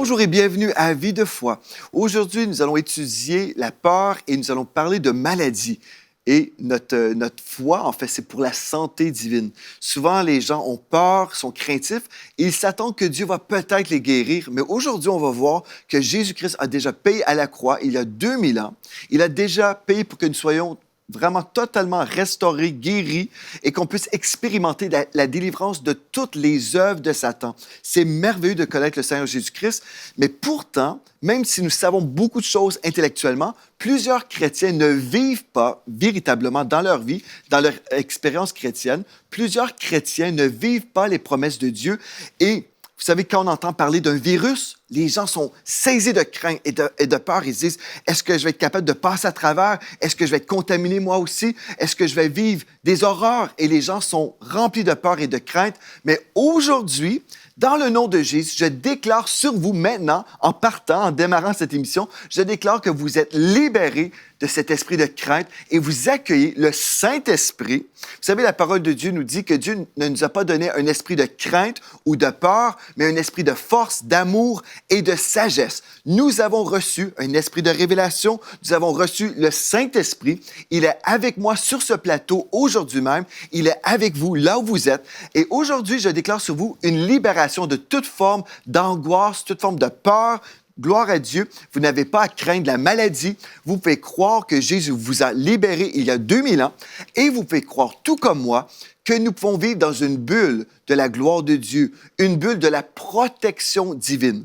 Bonjour et bienvenue à Vie de foi. Aujourd'hui, nous allons étudier la peur et nous allons parler de maladie. Et notre foi, en fait, c'est pour la santé divine. Souvent, les gens ont peur, sont craintifs, et ils s'attendent que Dieu va peut-être les guérir. Mais aujourd'hui, on va voir que Jésus-Christ a déjà payé à la croix il y a 2000 ans. Il a déjà payé pour que nous soyons vraiment totalement restaurés, guéris, et qu'on puisse expérimenter la délivrance de toutes les œuvres de Satan. C'est merveilleux de connaître le Seigneur Jésus-Christ, mais pourtant, même si nous savons beaucoup de choses intellectuellement, plusieurs chrétiens ne vivent pas véritablement dans leur vie, dans leur expérience chrétienne. Plusieurs chrétiens ne vivent pas les promesses de Dieu. Et vous savez, quand on entend parler d'un virus, les gens sont saisis de crainte et de peur. Ils se disent, est-ce que je vais être capable de passer à travers? Est-ce que je vais être contaminé moi aussi? Est-ce que je vais vivre des horreurs? Et les gens sont remplis de peur et de crainte. Mais aujourd'hui, dans le nom de Jésus, je déclare sur vous maintenant, en partant, en démarrant cette émission, je déclare que vous êtes libérés de cet esprit de crainte et vous accueillez le Saint-Esprit. Vous savez, la parole de Dieu nous dit que Dieu ne nous a pas donné un esprit de crainte ou de peur, mais un esprit de force, d'amour et de sagesse. Nous avons reçu un esprit de révélation, nous avons reçu le Saint-Esprit. Il est avec moi sur ce plateau aujourd'hui même. Il est avec vous là où vous êtes. Et aujourd'hui, je déclare sur vous une libération de toute forme d'angoisse, toute forme de peur. Gloire à Dieu, vous n'avez pas à craindre la maladie. Vous pouvez croire que Jésus vous a libéré il y a 2000 ans et vous pouvez croire, tout comme moi, que nous pouvons vivre dans une bulle de la gloire de Dieu, une bulle de la protection divine.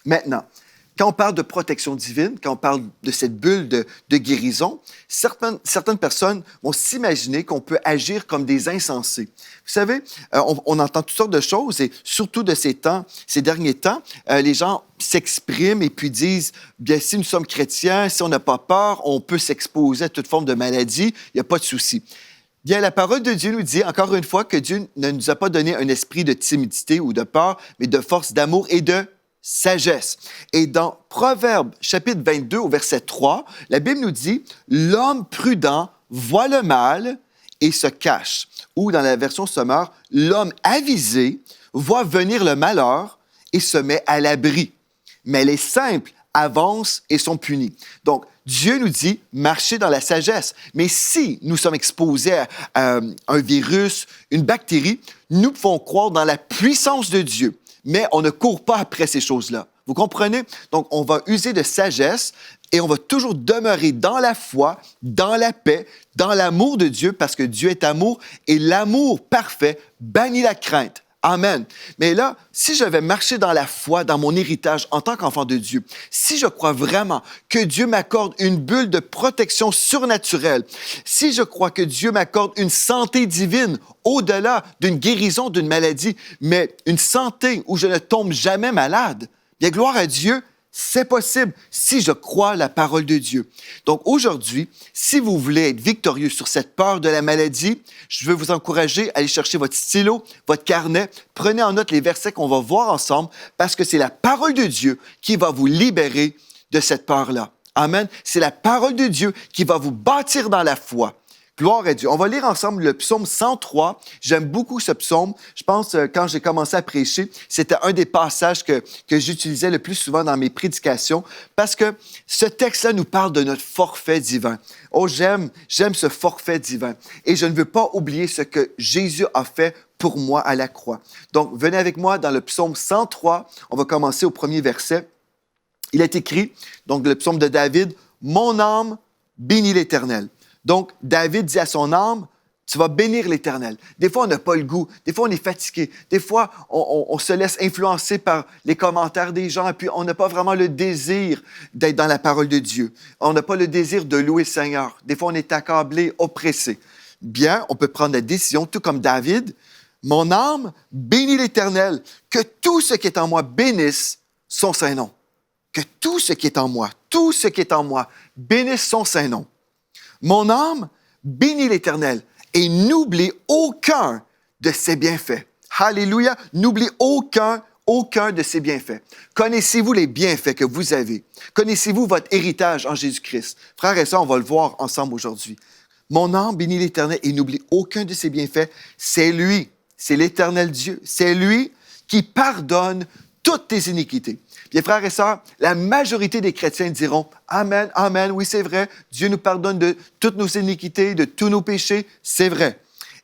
Maintenant, quand on parle de protection divine, quand on parle de cette bulle de guérison, certaines personnes vont s'imaginer qu'on peut agir comme des insensés. Vous savez, on entend toutes sortes de choses et surtout de ces derniers temps, les gens s'expriment et puis disent, bien, si nous sommes chrétiens, si on n'a pas peur, on peut s'exposer à toute forme de maladie, il n'y a pas de souci. Bien, la parole de Dieu nous dit, encore une fois, que Dieu ne nous a pas donné un esprit de timidité ou de peur, mais de force, d'amour et de sagesse. Et dans Proverbes, chapitre 22, au verset 3, la Bible nous dit « L'homme prudent voit le mal et se cache ». Ou dans la version Sommaire, « L'homme avisé voit venir le malheur et se met à l'abri. Mais les simples avancent et sont punis. » Donc, Dieu nous dit « Marchez dans la sagesse ». Mais si nous sommes exposés à un virus, une bactérie, nous pouvons croire dans la puissance de Dieu. Mais on ne court pas après ces choses-là. Vous comprenez? Donc, on va user de sagesse et on va toujours demeurer dans la foi, dans la paix, dans l'amour de Dieu, parce que Dieu est amour et l'amour parfait bannit la crainte. Amen. Mais là, si je vais marcher dans la foi, dans mon héritage en tant qu'enfant de Dieu, si je crois vraiment que Dieu m'accorde une bulle de protection surnaturelle, si je crois que Dieu m'accorde une santé divine au-delà d'une guérison d'une maladie, mais une santé où je ne tombe jamais malade, bien, gloire à Dieu, c'est possible si je crois la parole de Dieu. Donc aujourd'hui, si vous voulez être victorieux sur cette peur de la maladie, je veux vous encourager à aller chercher votre stylo, votre carnet. Prenez en note les versets qu'on va voir ensemble parce que c'est la parole de Dieu qui va vous libérer de cette peur-là. Amen. C'est la parole de Dieu qui va vous bâtir dans la foi. Gloire à Dieu. On va lire ensemble le psaume 103. J'aime beaucoup ce psaume. Je pense, quand j'ai commencé à prêcher, c'était un des passages que j'utilisais le plus souvent dans mes prédications parce que ce texte-là nous parle de notre forfait divin. Oh, j'aime ce forfait divin. Et je ne veux pas oublier ce que Jésus a fait pour moi à la croix. Donc, venez avec moi dans le psaume 103. On va commencer au premier verset. Il est écrit, donc le psaume de David, « Mon âme bénit l'Éternel ». Donc, David dit à son âme, tu vas bénir l'Éternel. Des fois, on n'a pas le goût. Des fois, on est fatigué. Des fois, on se laisse influencer par les commentaires des gens et puis on n'a pas vraiment le désir d'être dans la parole de Dieu. On n'a pas le désir de louer le Seigneur. Des fois, on est accablé, oppressé. Bien, on peut prendre la décision, tout comme David, « Mon âme bénit l'Éternel, que tout ce qui est en moi bénisse son saint nom. » Que tout ce qui est en moi, bénisse son saint nom. Mon âme bénit l'Éternel et n'oublie aucun de ses bienfaits. Alléluia! N'oublie aucun de ses bienfaits. Connaissez-vous les bienfaits que vous avez? Connaissez-vous votre héritage en Jésus-Christ? Frères et sœurs, on va le voir ensemble aujourd'hui. Mon âme bénit l'Éternel et n'oublie aucun de ses bienfaits. C'est lui, c'est l'Éternel Dieu. C'est lui qui pardonne toutes tes iniquités. Bien, frères et sœurs, la majorité des chrétiens diront « Amen, Amen, oui, c'est vrai, Dieu nous pardonne de toutes nos iniquités, de tous nos péchés, c'est vrai. »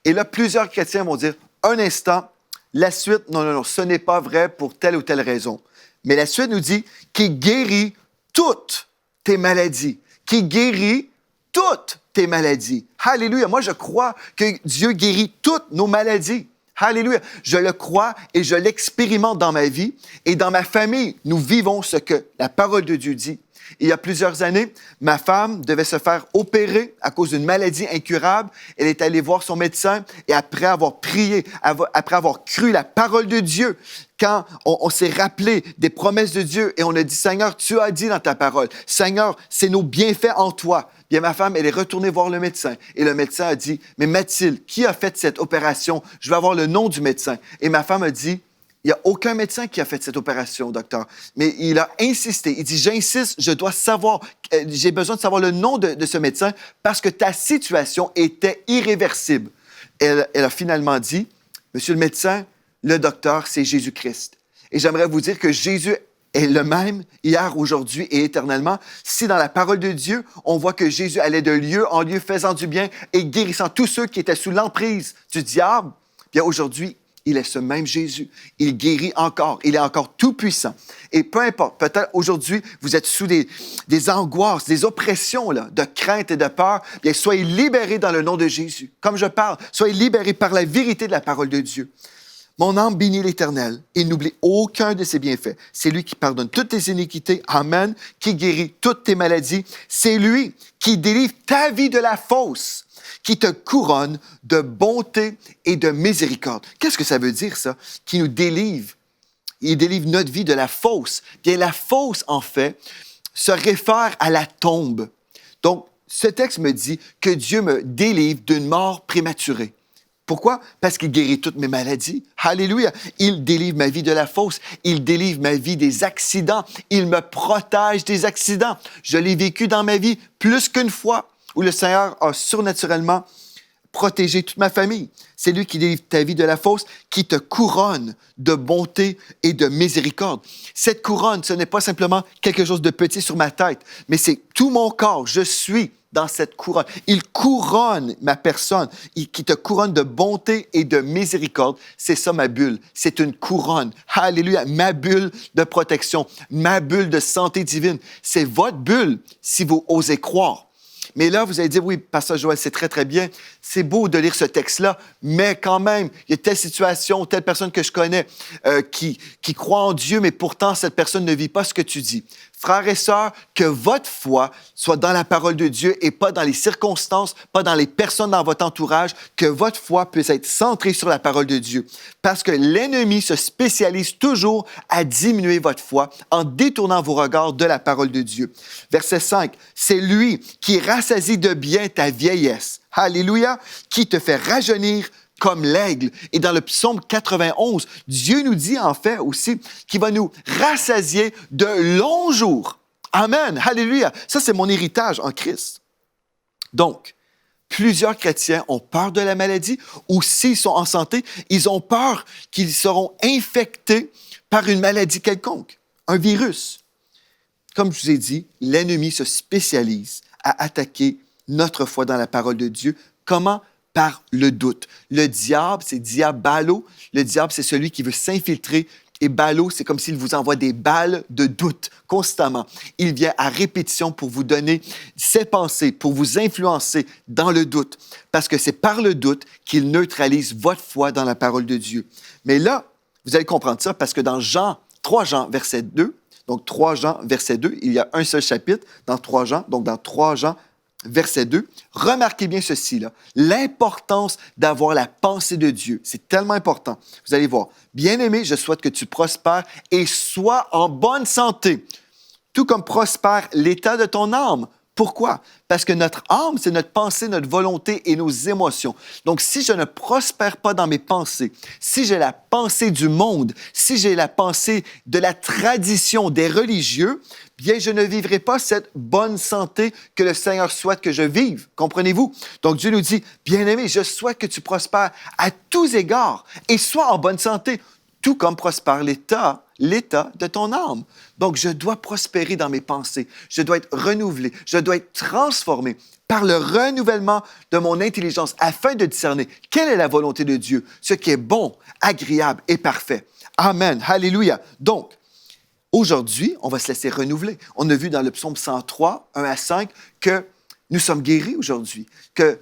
Et là, plusieurs chrétiens vont dire « Un instant, la suite, non, non, non, ce n'est pas vrai pour telle ou telle raison. » Mais la suite nous dit qu'il guérit toutes tes maladies, qu'il guérit toutes tes maladies. Alléluia. Moi, je crois que Dieu guérit toutes nos maladies. Alléluia. Je le crois et je l'expérimente dans ma vie et dans ma famille. Nous vivons ce que la parole de Dieu dit. Il y a plusieurs années, ma femme devait se faire opérer à cause d'une maladie incurable. Elle est allée voir son médecin et après avoir prié, après avoir cru la parole de Dieu, quand on s'est rappelé des promesses de Dieu et on a dit, Seigneur, tu as dit dans ta parole, Seigneur, c'est nos bienfaits en toi. Bien, ma femme, elle est retournée voir le médecin et le médecin a dit, mais Mathilde, qui a fait cette opération? Je veux avoir le nom du médecin. Et ma femme a dit, il n'y a aucun médecin qui a fait cette opération, docteur. Mais il a insisté. Il dit, j'insiste, je dois savoir, j'ai besoin de savoir le nom de ce médecin parce que ta situation était irréversible. Elle a finalement dit, monsieur le médecin, le docteur, c'est Jésus-Christ. Et j'aimerais vous dire que Jésus est le même hier, aujourd'hui et éternellement. Si dans la parole de Dieu, on voit que Jésus allait de lieu en lieu, faisant du bien et guérissant tous ceux qui étaient sous l'emprise du diable, bien aujourd'hui, il est ce même Jésus. Il guérit encore. Il est encore tout-puissant. Et peu importe, peut-être aujourd'hui, vous êtes sous des angoisses, des oppressions là, de crainte et de peur. Bien, soyez libérés dans le nom de Jésus. Comme je parle, soyez libérés par la vérité de la parole de Dieu. Mon âme bénit l'Éternel. Il n'oublie aucun de ses bienfaits. C'est lui qui pardonne toutes tes iniquités. Amen. Qui guérit toutes tes maladies. C'est lui qui délivre ta vie de la fausse, qui te couronne de bonté et de miséricorde. Qu'est-ce que ça veut dire, ça? Qui nous délivre. Il délivre notre vie de la fausse. Bien, la fausse, en fait, se réfère à la tombe. Donc, ce texte me dit que Dieu me délivre d'une mort prématurée. Pourquoi? Parce qu'il guérit toutes mes maladies. Alléluia! Il délivre ma vie de la fausse. Il délivre ma vie des accidents. Il me protège des accidents. Je l'ai vécu dans ma vie plus qu'une fois où le Seigneur a surnaturellement protégé toute ma famille. C'est lui qui délivre ta vie de la fausse, qui te couronne de bonté et de miséricorde. Cette couronne, ce n'est pas simplement quelque chose de petit sur ma tête, mais c'est tout mon corps. Je suis dans cette couronne. Il couronne ma personne, qui te couronne de bonté et de miséricorde. C'est ça ma bulle. C'est une couronne. Alléluia. Ma bulle de protection, ma bulle de santé divine. C'est votre bulle si vous osez croire. Mais là, vous allez dire, oui, Pasteur Joël, c'est très, très bien. C'est beau de lire ce texte-là, mais quand même, il y a telle situation, telle personne que je connais qui croit en Dieu, mais pourtant, cette personne ne vit pas ce que tu dis. Frères et sœurs, que votre foi soit dans la parole de Dieu et pas dans les circonstances, pas dans les personnes dans votre entourage, que votre foi puisse être centrée sur la parole de Dieu. Parce que l'ennemi se spécialise toujours à diminuer votre foi en détournant vos regards de la parole de Dieu. Verset 5, c'est lui qui rassasie de bien ta vieillesse. Alléluia, qui te fait rajeunir comme l'aigle. Et dans le psaume 91, Dieu nous dit en fait aussi qu'il va nous rassasier de longs jours. Amen. Alléluia. Ça, c'est mon héritage en Christ. Donc, plusieurs chrétiens ont peur de la maladie ou s'ils sont en santé, ils ont peur qu'ils seront infectés par une maladie quelconque, un virus. Comme je vous ai dit, l'ennemi se spécialise à attaquer notre foi dans la parole de Dieu. Comment? Par le doute. Le diable, c'est diabalo. Le diable, c'est celui qui veut s'infiltrer. Et balo, c'est comme s'il vous envoie des balles de doute constamment. Il vient à répétition pour vous donner ses pensées, pour vous influencer dans le doute. Parce que c'est par le doute qu'il neutralise votre foi dans la parole de Dieu. Mais là, vous allez comprendre ça parce que dans 3 Jean, verset 2, donc 3 Jean, verset 2, il y a un seul chapitre dans 3 Jean, donc dans 3 Jean, verset 2, remarquez bien ceci, là, l'importance d'avoir la pensée de Dieu. C'est tellement important. Vous allez voir. Bien-aimé, je souhaite que tu prospères et sois en bonne santé, tout comme prospère l'état de ton âme. Pourquoi? Parce que notre âme, c'est notre pensée, notre volonté et nos émotions. Donc, si je ne prospère pas dans mes pensées, si j'ai la pensée du monde, si j'ai la pensée de la tradition des religieux, bien, je ne vivrai pas cette bonne santé que le Seigneur souhaite que je vive. Comprenez-vous? Donc, Dieu nous dit, bien-aimé, je souhaite que tu prospères à tous égards et sois en bonne santé, tout comme prospère l'état de ton âme. Donc, je dois prospérer dans mes pensées, je dois être renouvelé, je dois être transformé par le renouvellement de mon intelligence afin de discerner quelle est la volonté de Dieu, ce qui est bon, agréable et parfait. Amen. Alléluia. Donc, aujourd'hui, on va se laisser renouveler. On a vu dans le psaume 103, 1 à 5, que nous sommes guéris aujourd'hui, que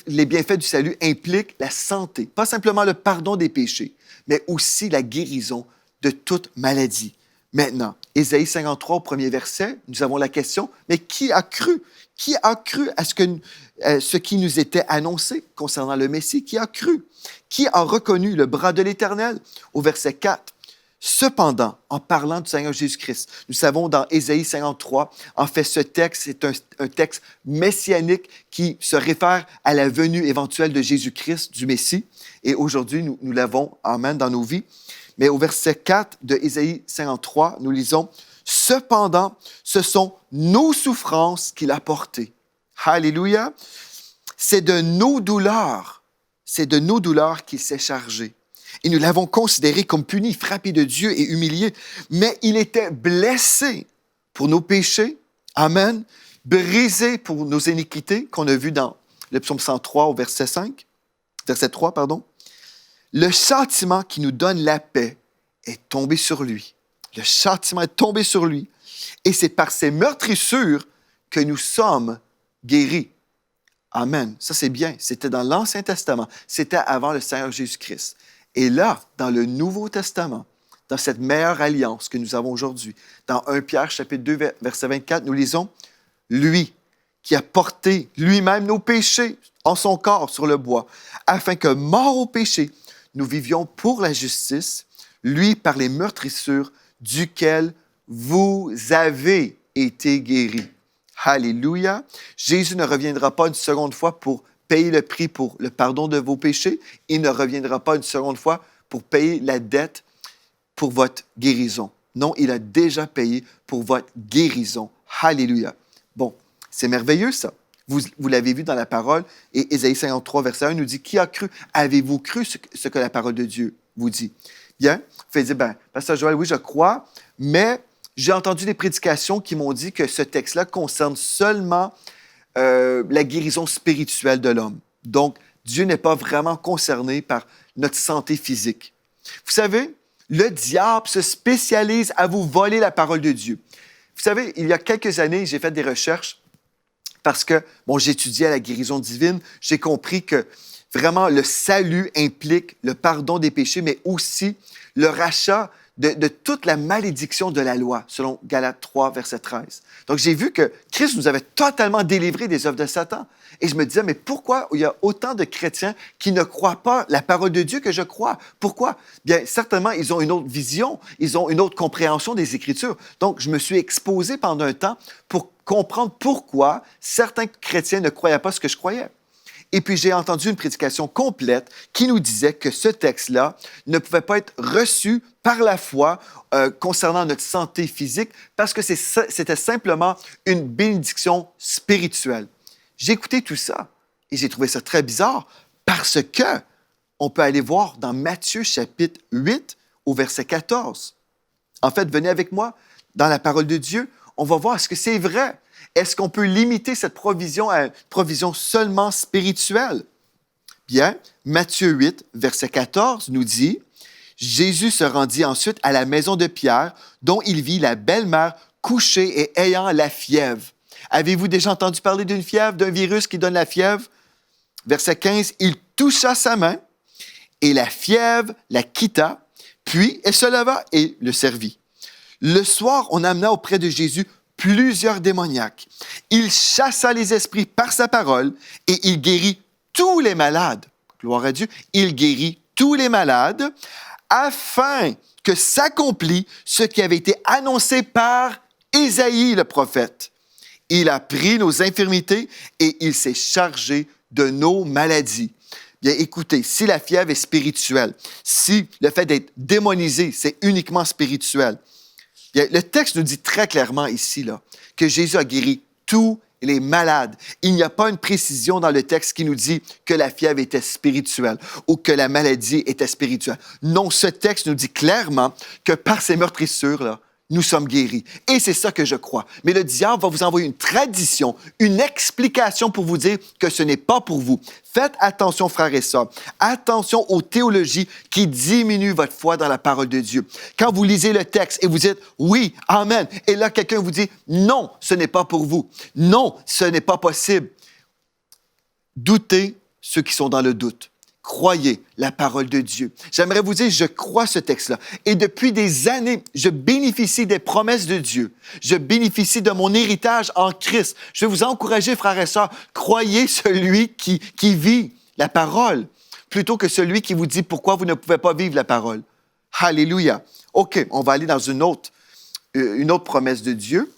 les bienfaits du salut impliquent la santé, pas simplement le pardon des péchés, mais aussi la guérison de toute maladie. Maintenant, Ésaïe 53, au premier verset, nous avons la question, mais qui a cru? Qui a cru à ce qui nous était annoncé concernant le Messie? Qui a cru? Qui a reconnu le bras de l'Éternel? Au verset 4, cependant, en parlant du Seigneur Jésus-Christ, nous savons dans Ésaïe 53, en fait, ce texte, c'est un texte messianique qui se réfère à la venue éventuelle de Jésus-Christ, du Messie. Et aujourd'hui, nous l'avons, amen, dans nos vies. Mais au verset 4 de Ésaïe 53, nous lisons « Cependant, ce sont nos souffrances qu'il a portées. » Alléluia! C'est de nos douleurs qu'il s'est chargé. Et nous l'avons considéré comme puni, frappé de Dieu et humilié. Mais il était blessé pour nos péchés. Amen. Brisé pour nos iniquités, qu'on a vu dans le psaume 103 au verset 3, pardon. Le châtiment qui nous donne la paix est tombé sur lui. Le châtiment est tombé sur lui. Et c'est par ses meurtrissures que nous sommes guéris. Amen. Ça, c'est bien. C'était dans l'Ancien Testament. C'était avant le Seigneur Jésus-Christ. Et là, dans le Nouveau Testament, dans cette meilleure alliance que nous avons aujourd'hui, dans 1 Pierre, chapitre 2, verset 24, nous lisons « Lui qui a porté lui-même nos péchés en son corps sur le bois, afin que, mort au péché, nous vivions pour la justice, lui par les meurtrissures duquel vous avez été guéris. » Alléluia! Jésus ne reviendra pas une seconde fois pour payer le prix pour le pardon de vos péchés. Il ne reviendra pas une seconde fois pour payer la dette pour votre guérison. Non, il a déjà payé pour votre guérison. Alléluia! Bon, c'est merveilleux ça. Vous l'avez vu dans la parole, et Ésaïe 53, verset 1 nous dit « Qui a cru? Avez-vous cru ce que la parole de Dieu vous dit? » Bien, vous faites dire, Pasteur Joël, oui, je crois, mais j'ai entendu des prédications qui m'ont dit que ce texte-là concerne seulement la guérison spirituelle de l'homme. Donc, Dieu n'est pas vraiment concerné par notre santé physique. Vous savez, le diable se spécialise à vous voler la parole de Dieu. Vous savez, il y a quelques années, j'ai fait des recherches parce que, j'étudiais la guérison divine. J'ai compris que vraiment le salut implique le pardon des péchés, mais aussi le rachat de toute la malédiction de la loi, selon Galates 3, verset 13. Donc, j'ai vu que Christ nous avait totalement délivrés des œuvres de Satan. Et je me disais, mais pourquoi il y a autant de chrétiens qui ne croient pas la parole de Dieu que je crois? Pourquoi? Bien, certainement, ils ont une autre vision, ils ont une autre compréhension des Écritures. Donc, je me suis exposé pendant un temps pour comprendre pourquoi certains chrétiens ne croyaient pas ce que je croyais. Et puis, j'ai entendu une prédication complète qui nous disait que ce texte-là ne pouvait pas être reçu par la foi concernant notre santé physique parce que c'était simplement une bénédiction spirituelle. J'ai écouté tout ça et j'ai trouvé ça très bizarre parce que on peut aller voir dans Matthieu chapitre 8 au verset 14. En fait, venez avec moi dans la parole de Dieu. On va voir est-ce que c'est vrai. Est-ce qu'on peut limiter cette provision à une provision seulement spirituelle? Bien, Matthieu 8, verset 14 nous dit « Jésus se rendit ensuite à la maison de Pierre, dont il vit la belle-mère couchée et ayant la fièvre. » Avez-vous déjà entendu parler d'une fièvre, d'un virus qui donne la fièvre? Verset 15, « Il toucha sa main et la fièvre la quitta, puis elle se leva et le servit. Le soir, on amena auprès de Jésus plusieurs démoniaques. Il chassa les esprits par sa parole et il guérit tous les malades. Gloire à Dieu. Il guérit tous les malades afin que s'accomplisse ce qui avait été annoncé par Ésaïe le prophète. Il a pris nos infirmités et il s'est chargé de nos maladies. Bien, écoutez, si la fièvre est spirituelle, si le fait d'être démonisé, c'est uniquement spirituel, bien, le texte nous dit très clairement ici là, que Jésus a guéri tous les malades. Il n'y a pas une précision dans le texte qui nous dit que la fièvre était spirituelle ou que la maladie était spirituelle. Non, ce texte nous dit clairement que par ces meurtrissures, là, nous sommes guéris. Et c'est ça que je crois. Mais le diable va vous envoyer une tradition, une explication pour vous dire que ce n'est pas pour vous. Faites attention, frères et sœurs. Attention aux théologies qui diminuent votre foi dans la parole de Dieu. Quand vous lisez le texte et vous dites « oui, amen », et là, quelqu'un vous dit « non, ce n'est pas pour vous. Non, ce n'est pas possible ». Doutez ceux qui sont dans le doute. Croyez la parole de Dieu. J'aimerais vous dire, je crois ce texte-là. Et depuis des années, je bénéficie des promesses de Dieu. Je bénéficie de mon héritage en Christ. Je vais vous encourager, frères et sœurs, croyez celui qui vit la parole, plutôt que celui qui vous dit pourquoi vous ne pouvez pas vivre la parole. Alléluia. OK, on va aller dans une autre promesse de Dieu.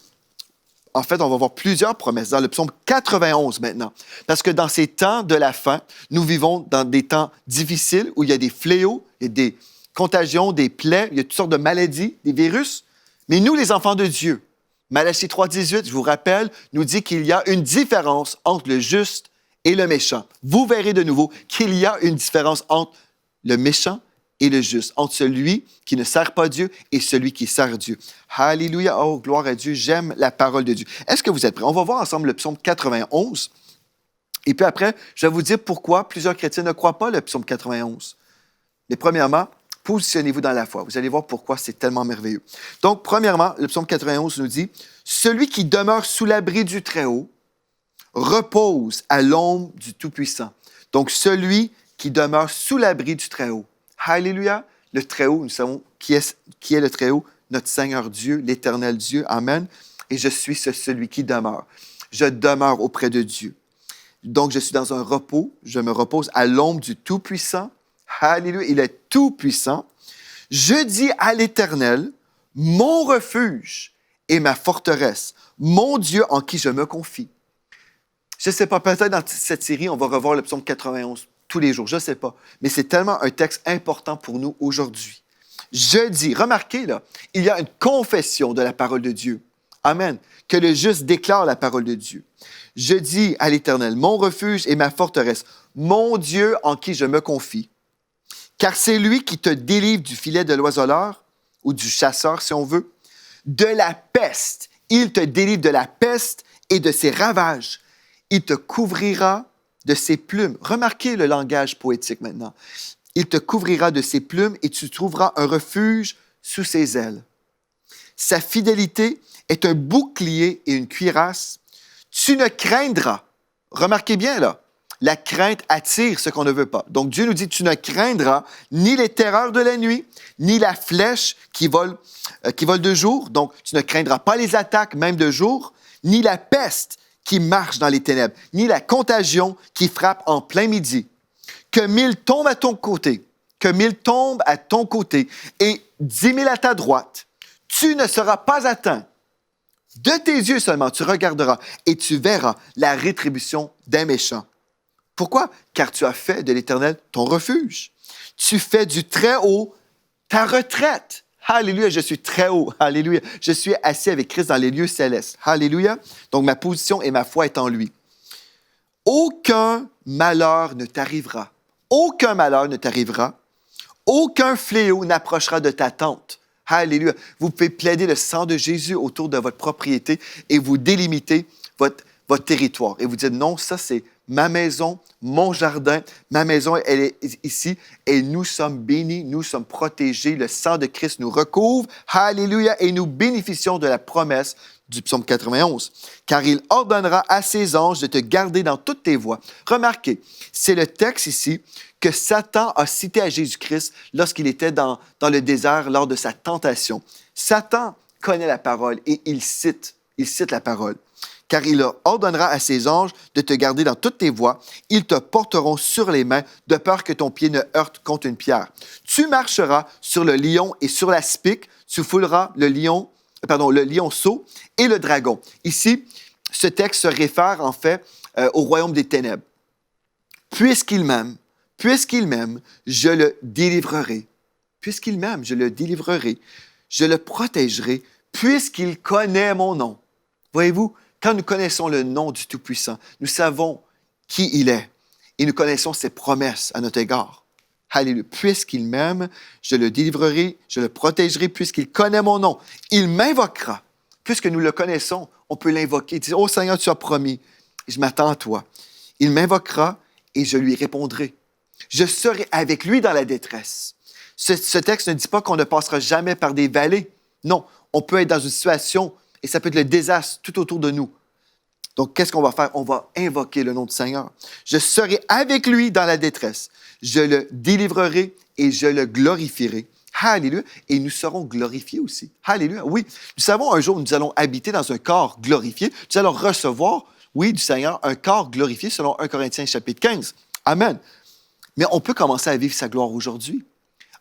En fait, on va voir plusieurs promesses dans le psaume 91 maintenant. Parce que dans ces temps de la fin, nous vivons dans des temps difficiles où il y a des fléaux, il y a des contagions, des plaies, il y a toutes sortes de maladies, des virus. Mais nous, les enfants de Dieu, Malachie 3,18, je vous rappelle, nous dit qu'il y a une différence entre le juste et le méchant. Vous verrez de nouveau qu'il y a une différence entre le méchant et le juste, entre celui qui ne sert pas Dieu et celui qui sert Dieu. Alléluia, oh, gloire à Dieu, j'aime la parole de Dieu. Est-ce que vous êtes prêts? On va voir ensemble le psaume 91. Et puis après, je vais vous dire pourquoi plusieurs chrétiens ne croient pas le psaume 91. Mais premièrement, positionnez-vous dans la foi. Vous allez voir pourquoi c'est tellement merveilleux. Donc, premièrement, le psaume 91 nous dit « Celui qui demeure sous l'abri du Très-Haut repose à l'ombre du Tout-Puissant. » Donc, celui qui demeure sous l'abri du Très-Haut. Alléluia. Le Très-Haut, nous savons qui est le Très-Haut, notre Seigneur Dieu, l'Éternel Dieu. Amen. Et je suis celui qui demeure. Je demeure auprès de Dieu. Donc, je suis dans un repos. Je me repose à l'ombre du Tout-Puissant. Alléluia. Il est Tout-Puissant. Je dis à l'Éternel, mon refuge et ma forteresse, mon Dieu en qui je me confie. Je ne sais pas, peut-être dans cette série, on va revoir le psaume 91 tous les jours, je ne sais pas. Mais c'est tellement un texte important pour nous aujourd'hui. Je dis, remarquez là, il y a une confession de la parole de Dieu. Amen. Que le juste déclare la parole de Dieu. Je dis à l'Éternel, mon refuge et ma forteresse, mon Dieu en qui je me confie. Car c'est lui qui te délivre du filet de l'oiseleur, ou du chasseur si on veut, de la peste. Il te délivre de la peste et de ses ravages. Il te couvrira de ses plumes. Remarquez le langage poétique maintenant. Il te couvrira de ses plumes et tu trouveras un refuge sous ses ailes. Sa fidélité est un bouclier et une cuirasse. Tu ne craindras. Remarquez bien là, la crainte attire ce qu'on ne veut pas. Donc Dieu nous dit, tu ne craindras ni les terreurs de la nuit, ni la flèche qui vole de jour. Donc tu ne craindras pas les attaques même de jour, ni la peste qui marche dans les ténèbres, ni la contagion qui frappe en plein midi. Que 1000 tombent à ton côté, et 10 000 à ta droite, tu ne seras pas atteint. De tes yeux seulement, tu regarderas et tu verras la rétribution des méchants. Pourquoi? Car tu as fait de l'Éternel ton refuge. Tu fais du Très-Haut ta retraite. Alléluia, je suis très haut. Alléluia. Je suis assis avec Christ dans les lieux célestes. Alléluia. Donc, ma position et ma foi est en lui. Aucun malheur ne t'arrivera. Aucun malheur ne t'arrivera. Aucun fléau n'approchera de ta tente. Alléluia. Vous pouvez plaider le sang de Jésus autour de votre propriété et vous délimitez votre territoire. Et vous dites, non, ça, c'est ma maison, mon jardin, ma maison, elle est ici et nous sommes bénis, nous sommes protégés. Le sang de Christ nous recouvre. Alléluia. Et nous bénéficions de la promesse du psaume 91. Car il ordonnera à ses anges de te garder dans toutes tes voies. Remarquez, c'est le texte ici que Satan a cité à Jésus-Christ lorsqu'il était dans le désert lors de sa tentation. Satan connaît la parole et il cite la parole. Car il ordonnera à ses anges de te garder dans toutes tes voies. Ils te porteront sur les mains, de peur que ton pied ne heurte contre une pierre. Tu marcheras sur le lion et sur la spique. Tu fouleras le lionceau et le dragon. Ici, ce texte se réfère en fait au royaume des ténèbres. Puisqu'il m'aime, je le délivrerai. Puisqu'il m'aime, je le délivrerai. Je le protégerai, puisqu'il connaît mon nom. Voyez-vous, Quand nous connaissons le nom du Tout-Puissant, nous savons qui il est et nous connaissons ses promesses à notre égard. Alléluia. Puisqu'il m'aime, je le délivrerai, je le protégerai, puisqu'il connaît mon nom. Il m'invoquera. Puisque nous le connaissons, on peut l'invoquer. Dire, oh Seigneur, tu as promis, je m'attends à toi. Il m'invoquera et je lui répondrai. Je serai avec lui dans la détresse. Ce texte ne dit pas qu'on ne passera jamais par des vallées. Non, on peut être dans une situation et ça peut être le désastre tout autour de nous. Donc, qu'est-ce qu'on va faire? On va invoquer le nom du Seigneur. Je serai avec lui dans la détresse. Je le délivrerai et je le glorifierai. Alléluia. Et nous serons glorifiés aussi. Alléluia. Oui, nous savons un jour, nous allons habiter dans un corps glorifié. Nous allons recevoir, oui, du Seigneur, un corps glorifié selon 1 Corinthiens chapitre 15. Amen. Mais on peut commencer à vivre sa gloire aujourd'hui.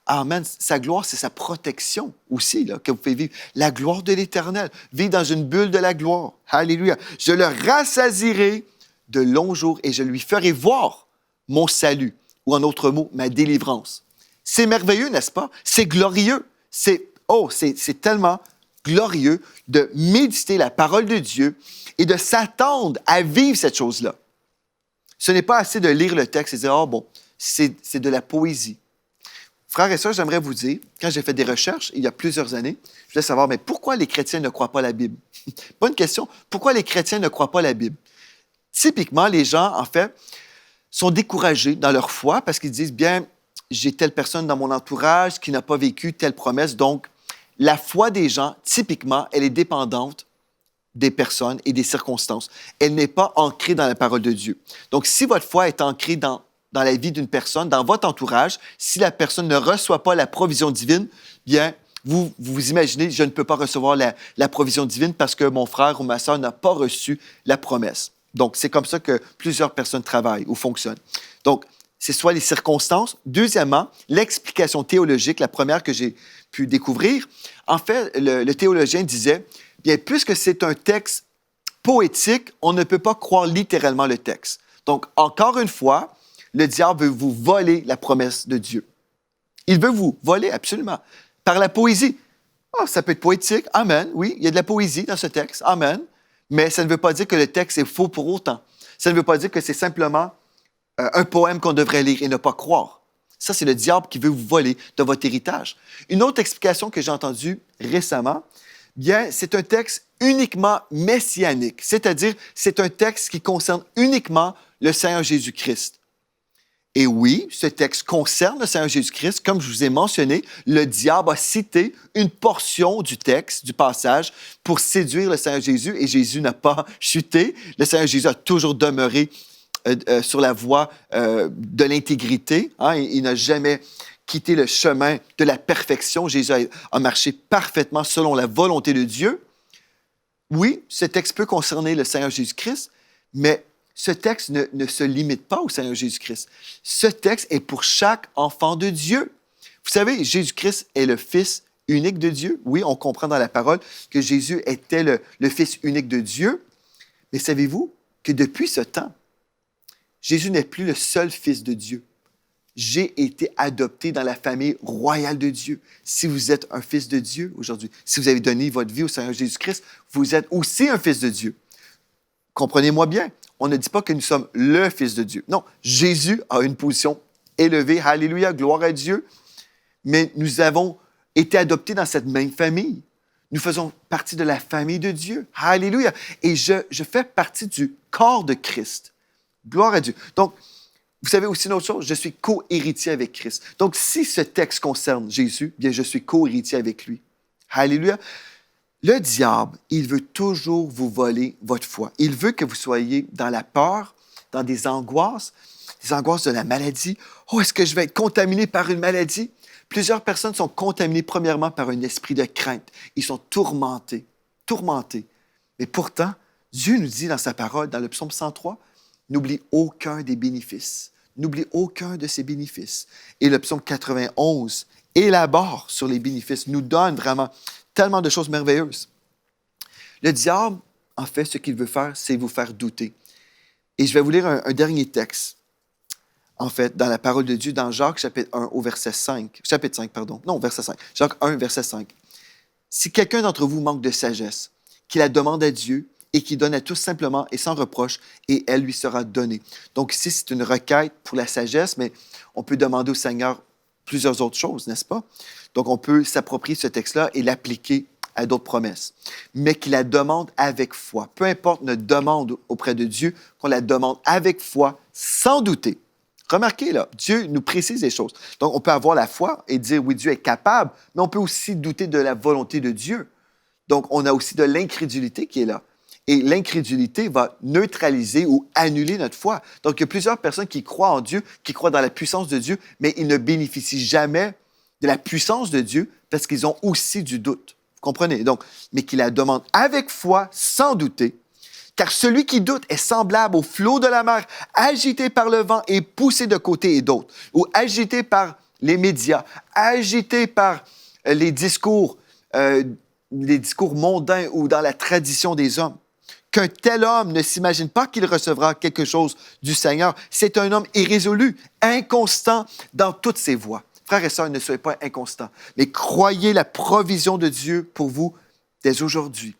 Amen. Sa gloire, c'est sa protection aussi, là, que vous pouvez vivre. La gloire de l'Éternel. Vivre dans une bulle de la gloire. Alléluia. Je le rassasierai de longs jours et je lui ferai voir mon salut, ou en d'autres mots, ma délivrance. C'est merveilleux, n'est-ce pas? C'est glorieux. C'est tellement glorieux de méditer la parole de Dieu et de s'attendre à vivre cette chose-là. Ce n'est pas assez de lire le texte et de dire, c'est de la poésie. Frères et sœurs, j'aimerais vous dire, quand j'ai fait des recherches, il y a plusieurs années, je voulais savoir, mais pourquoi les chrétiens ne croient pas la Bible? Bonne question. Pourquoi les chrétiens ne croient pas la Bible? Typiquement, les gens, en fait, sont découragés dans leur foi parce qu'ils disent, bien, j'ai telle personne dans mon entourage qui n'a pas vécu telle promesse. Donc, la foi des gens, typiquement, elle est dépendante des personnes et des circonstances. Elle n'est pas ancrée dans la parole de Dieu. Donc, si votre foi est ancrée dans la vie d'une personne, dans votre entourage, si la personne ne reçoit pas la provision divine, bien, vous imaginez, je ne peux pas recevoir la provision divine parce que mon frère ou ma sœur n'a pas reçu la promesse. Donc, c'est comme ça que plusieurs personnes travaillent ou fonctionnent. Donc, c'est soit les circonstances. Deuxièmement, l'explication théologique, la première que j'ai pu découvrir. En fait, le théologien disait, bien, puisque c'est un texte poétique, on ne peut pas croire littéralement le texte. Donc, encore une fois, le diable veut vous voler la promesse de Dieu. Il veut vous voler, absolument. Par la poésie. Ça peut être poétique. Amen. Oui, il y a de la poésie dans ce texte. Amen. Mais ça ne veut pas dire que le texte est faux pour autant. Ça ne veut pas dire que c'est simplement un poème qu'on devrait lire et ne pas croire. Ça, c'est le diable qui veut vous voler de votre héritage. Une autre explication que j'ai entendue récemment, bien, c'est un texte uniquement messianique. C'est-à-dire, c'est un texte qui concerne uniquement le Seigneur Jésus-Christ. Et oui, ce texte concerne le Seigneur Jésus-Christ. Comme je vous ai mentionné, le diable a cité une portion du texte, du passage, pour séduire le Seigneur Jésus, et Jésus n'a pas chuté. Le Seigneur Jésus a toujours demeuré sur la voie de l'intégrité. Il n'a jamais quitté le chemin de la perfection. Jésus a marché parfaitement selon la volonté de Dieu. Oui, ce texte peut concerner le Seigneur Jésus-Christ, mais ce texte ne se limite pas au Seigneur Jésus-Christ. Ce texte est pour chaque enfant de Dieu. Vous savez, Jésus-Christ est le Fils unique de Dieu. Oui, on comprend dans la parole que Jésus était le Fils unique de Dieu. Mais savez-vous que depuis ce temps, Jésus n'est plus le seul Fils de Dieu. J'ai été adopté dans la famille royale de Dieu. Si vous êtes un fils de Dieu aujourd'hui, si vous avez donné votre vie au Seigneur Jésus-Christ, vous êtes aussi un fils de Dieu. Comprenez-moi bien, on ne dit pas que nous sommes le Fils de Dieu. Non, Jésus a une position élevée. Alléluia, gloire à Dieu. Mais nous avons été adoptés dans cette même famille. Nous faisons partie de la famille de Dieu. Alléluia. Et je fais partie du corps de Christ. Gloire à Dieu. Donc, vous savez aussi une autre chose, je suis co-héritier avec Christ. Donc, si ce texte concerne Jésus, bien, je suis co-héritier avec lui. Alléluia. Le diable, il veut toujours vous voler votre foi. Il veut que vous soyez dans la peur, dans des angoisses de la maladie. Oh, est-ce que je vais être contaminé par une maladie? Plusieurs personnes sont contaminées premièrement par un esprit de crainte. Ils sont tourmentés. Mais pourtant, Dieu nous dit dans sa parole, dans le psaume 103, n'oublie aucun des bénéfices. N'oublie aucun de ces bénéfices. Et le psaume 91 élabore sur les bénéfices, nous donne vraiment tellement de choses merveilleuses. Le diable, en fait, ce qu'il veut faire, c'est vous faire douter. Et je vais vous lire un dernier texte, en fait, dans la parole de Dieu, dans Jacques, chapitre 1, au verset 5. Chapitre 5, pardon. Non, verset 5. Jacques 1, verset 5. Si quelqu'un d'entre vous manque de sagesse, qu'il la demande à Dieu et qui donne à tous simplement et sans reproche, et elle lui sera donnée. Donc ici, c'est une requête pour la sagesse, mais on peut demander au Seigneur plusieurs autres choses, n'est-ce pas? Donc on peut s'approprier ce texte-là et l'appliquer à d'autres promesses, mais qu'il la demande avec foi. Peu importe notre demande auprès de Dieu, qu'on la demande avec foi, sans douter. Remarquez, là, Dieu nous précise les choses. Donc, on peut avoir la foi et dire, oui, Dieu est capable, mais on peut aussi douter de la volonté de Dieu. Donc, on a aussi de l'incrédulité qui est là. Et l'incrédulité va neutraliser ou annuler notre foi. Donc, il y a plusieurs personnes qui croient en Dieu, qui croient dans la puissance de Dieu, mais ils ne bénéficient jamais de la puissance de Dieu parce qu'ils ont aussi du doute. Vous comprenez? Donc, mais qui la demandent avec foi, sans douter, car celui qui doute est semblable au flot de la mer, agité par le vent et poussé de côté et d'autre, ou agité par les médias, agité par les discours mondains ou dans la tradition des hommes. Qu'un tel homme ne s'imagine pas qu'il recevra quelque chose du Seigneur. C'est un homme irrésolu, inconstant dans toutes ses voies. Frères et sœurs, ne soyez pas inconstants, mais croyez la provision de Dieu pour vous dès aujourd'hui.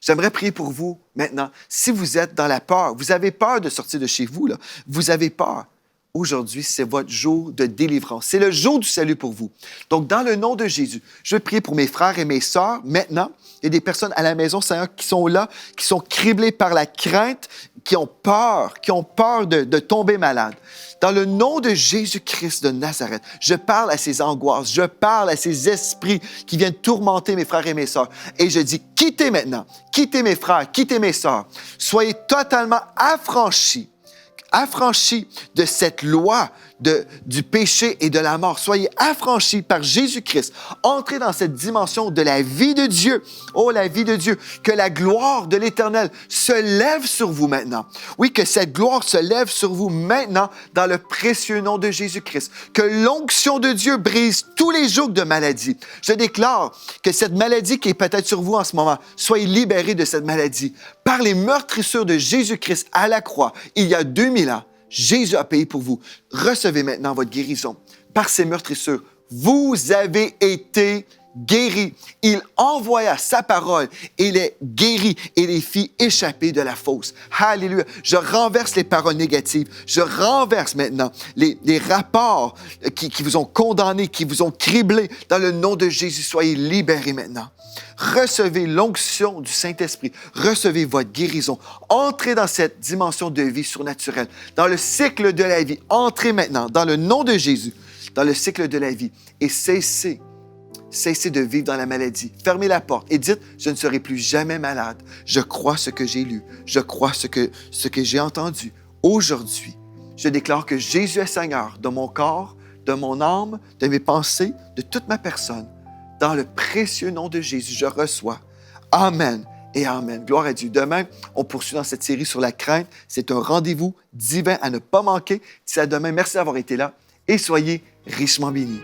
J'aimerais prier pour vous maintenant. Si vous êtes dans la peur, vous avez peur de sortir de chez vous, là, vous avez peur. Aujourd'hui, c'est votre jour de délivrance. C'est le jour du salut pour vous. Donc, dans le nom de Jésus, je vais prier pour mes frères et mes sœurs maintenant. Il y a des personnes à la maison, Seigneur, qui sont là, qui sont criblées par la crainte, qui ont peur de tomber malade. Dans le nom de Jésus-Christ de Nazareth, je parle à ces angoisses, je parle à ces esprits qui viennent tourmenter mes frères et mes sœurs. Et je dis, quittez maintenant, quittez mes frères, quittez mes sœurs. Soyez totalement affranchis de cette loi du péché et de la mort. Soyez affranchis par Jésus-Christ. Entrez dans cette dimension de la vie de Dieu. Oh, la vie de Dieu. Que la gloire de l'Éternel se lève sur vous maintenant. Oui, que cette gloire se lève sur vous maintenant dans le précieux nom de Jésus-Christ. Que l'onction de Dieu brise tous les jougs de maladie. Je déclare que cette maladie qui est peut-être sur vous en ce moment, soyez libérés de cette maladie. Par les meurtrissures de Jésus-Christ à la croix, il y a 2000 ans, Jésus a payé pour vous. Recevez maintenant votre guérison. Par ces meurtrissures, vous avez été guéris. Il envoya sa parole et les guérit et les fit échapper de la fosse. Alléluia. Je renverse les paroles négatives. Je renverse maintenant les rapports qui vous ont condamné, qui vous ont criblé. Dans le nom de Jésus, soyez libérés maintenant. Recevez l'onction du Saint-Esprit. Recevez votre guérison. Entrez dans cette dimension de vie surnaturelle, dans le cycle de la vie. Entrez maintenant, dans le nom de Jésus, dans le cycle de la vie et cessez de vivre dans la maladie. Fermez la porte et dites, je ne serai plus jamais malade. Je crois ce que j'ai lu. Je crois ce que j'ai entendu. Aujourd'hui, je déclare que Jésus est Seigneur de mon corps, de mon âme, de mes pensées, de toute ma personne. Dans le précieux nom de Jésus, je reçois. Amen et amen. Gloire à Dieu. Demain, on poursuit dans cette série sur la crainte. C'est un rendez-vous divin à ne pas manquer. D'ici à demain, merci d'avoir été là et soyez richement bénis.